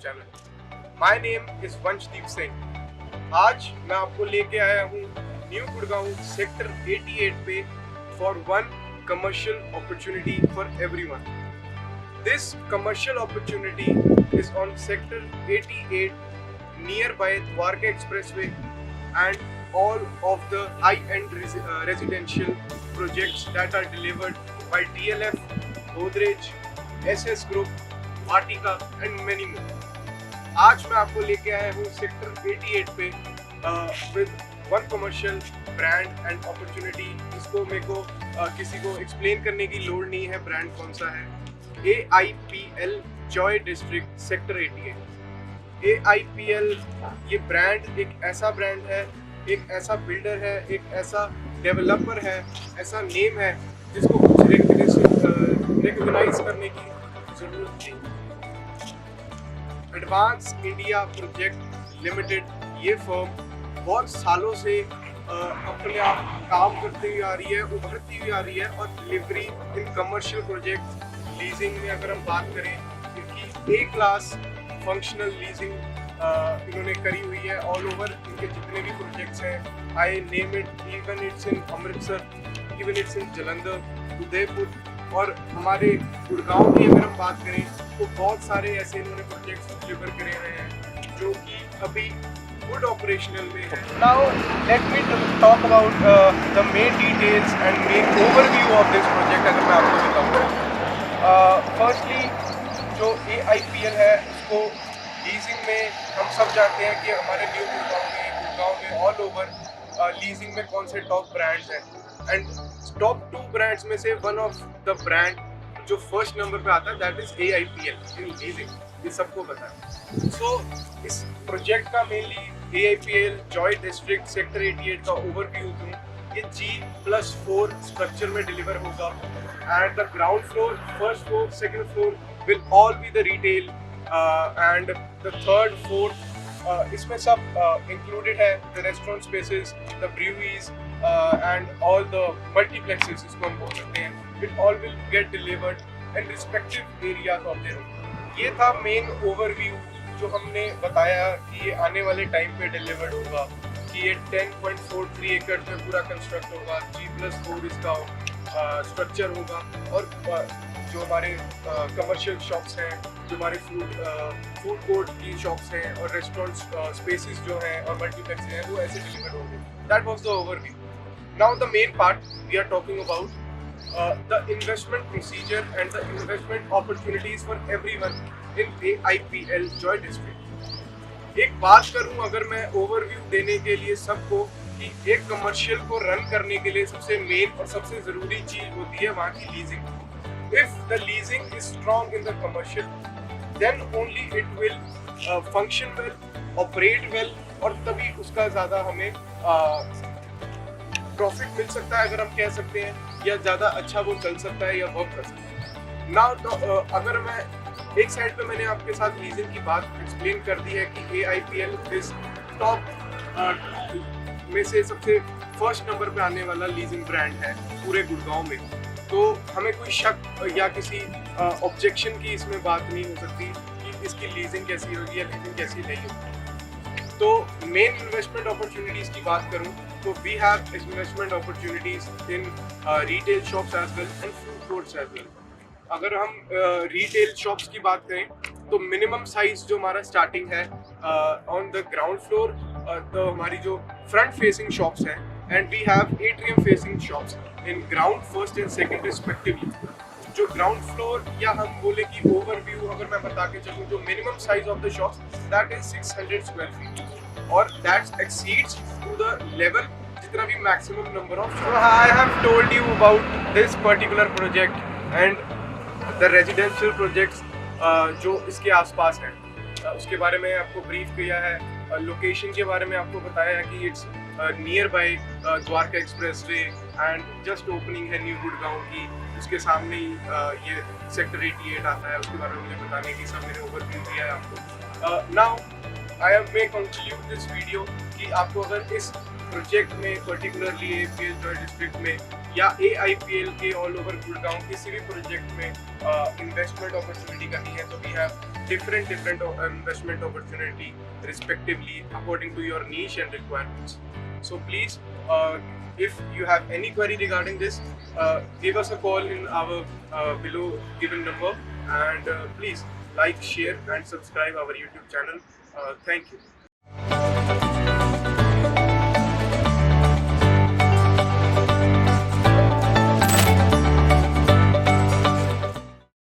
Channel. My name is Vanshdeep Singh. आज मैं आपको लेके आया हूँ न्यू गुड़गांव सेक्टर 88 पे for one commercial opportunity for everyone. This commercial opportunity is on sector 88 nearby Dwarka Expressway and all of the high-end residential projects that are delivered by DLF, Godrej, SS Group, Vatika and many more. आज मैं आपको लेके आया हूँ sector 88 पे with one commercial brand and opportunity। इसको मेरे को किसी को एक्सप्लेन करने की लोड़ नहीं है ब्रांड कौन सा है। AIPL Joy district sector 88। AIPL ये ब्रांड एक ऐसा ब्रांड है, एक ऐसा बिल्डर है, एक ऐसा डेवलपर है, ऐसा नेम है जिसको कुछ रिकॉग्नाइज करने की जरूरत थी। एडवांस इंडिया प्रोजेक्ट लिमिटेड ये फर्म बहुत सालों से अपने आप काम करती हुई आ रही है, उभरती हुई आ रही है और delivery in commercial project leasing में अगर हम बात करें इनकी A क्लास फंक्शनल लीजिंग इन्होंने करी हुई है ऑल ओवर। इनके जितने भी प्रोजेक्ट्स हैं, I name it, even it's in Amritsar, even it's in Jalandhar, Udaipur और हमारे गुड़गांव की अगर हम बात करें तो बहुत सारे ऐसे इन्होंने प्रोजेक्ट्स डिलीवर करे हुए हैं जो कि अभी गुड ऑपरेशनल में है। Now let me talk about the main details and main overview of this project. अगर मैं आपको बताऊँ फर्स्टली जो AIPL है उसको लीजिंग में हम सब जानते हैं कि हमारे न्यू गुड़गांव में ऑल ओवर लीजिंग में कौन से टॉप ब्रांड्स हैं एंड टॉप 2 ब्रांड्स में से वन ऑफ द ब्रांड जो फर्स्ट नंबर पे आता है that is AIPL in leasing, ये सबको पता है। सो इस प्रोजेक्ट का mainly AIPL Joy district sector 88 का ओवरव्यू दूँ। ये G+4 स्ट्रक्चर में डिलीवर होगा and the ground floor, first floor, second floor will all be the retail and the third, fourth इसमें सब included है the restaurant spaces, the breweries and all the multiplexes इसको हम बोल सकते हैं। It all will get delivered in respective areas of their own। ये था main overview जो हमने बताया कि ये आने वाले टाइम पे डिलीवर्ड होगा कि ये 10.43 एकड़ में पूरा कंस्ट्रक्ट होगा। G+4 इसका स्ट्रक्चर होगा और जो हमारे कमर्शियल शॉप्स हैं, जो हमारे फूड कोर्ट की शॉप्स हैं और रेस्टोरेंट स्पेसेस जो हैं और मल्टीप्लेक्स हैं वो ऐसे डिलीवर होंगे। That was the overview. Now the main part we are talking about the investment procedure and the investment opportunities for everyone in AIPL Joy district. एक बात करूं अगर मैं ओवरव्यू देने के लिए सबको कि एक कमर्शियल को रन करने के लिए सबसे मेन और सबसे ज़रूरी चीज़ होती है वहाँ की leasing. If the leasing is strong in the commercial, then only it will function well, operate well और तभी उसका ज़्यादा हमें प्रॉफिट मिल सकता है अगर हम कह सकते हैं, या ज़्यादा अच्छा वो चल सकता है या वर्क कर सकता है। नाउ तो अगर मैं एक साइड पे मैंने आपके साथ लीजिंग की बात एक्सप्लेन कर दी है कि AIPL इस टॉप में से सबसे फर्स्ट नंबर पे आने वाला लीजिंग ब्रांड है पूरे गुड़गांव में, तो हमें कोई शक या किसी ऑब्जेक्शन की इसमें बात नहीं हो सकती कि इसकी लीजिंग कैसी होगी या लीजिंग कैसी नहीं होगी। तो मेन इन्वेस्टमेंट अपॉर्चुनिटीज़ की बात करूं तो we have investment opportunities in retail shops as well and food courts as well. अगर हम रिटेल शॉप्स की बात करें तो मिनिमम साइज जो हमारा स्टार्टिंग है ऑन द ग्राउंड फ्लोर, तो हमारी जो फ्रंट फेसिंग शॉप्स हैं and we have atrium facing shops in ground first and second respectively. जो ग्राउंड फ्लोर या हम बोले कि ओवरव्यू अगर मैं बता के चलूँ, जो minimum size of the shops that is 600 square feet और that exceeds to the level जितना भी maximum number of. I have told you about this particular project and the residential projects जो इसके आसपास हैं उसके बारे में आपको ब्रीफ किया है। लोकेशन के बारे में आपको बताया है कि it's near by Dwarka expressway and just opening है न्यू गुड़गांव की, उसके सामने ही ये सेक्टर 88 आता है। उसके बारे में मुझे बताने की सब मैंने ओवरव्यू दिया है आपको। Now I may conclude this video कि आपको अगर इस प्रोजेक्ट में पर्टिकुलरली APL जॉय डिस्ट्रिक्ट में या AIPL के ऑल ओवर गुड़गांव किसी भी प्रोजेक्ट में इन्वेस्टमेंट अपॉर्चुनिटी करनी है तो we have different investment opportunity respectively according to your niche and requirements. So please, if you have any query regarding this, give us a call in our below given number, and please like, share and subscribe our YouTube channel. Thank you.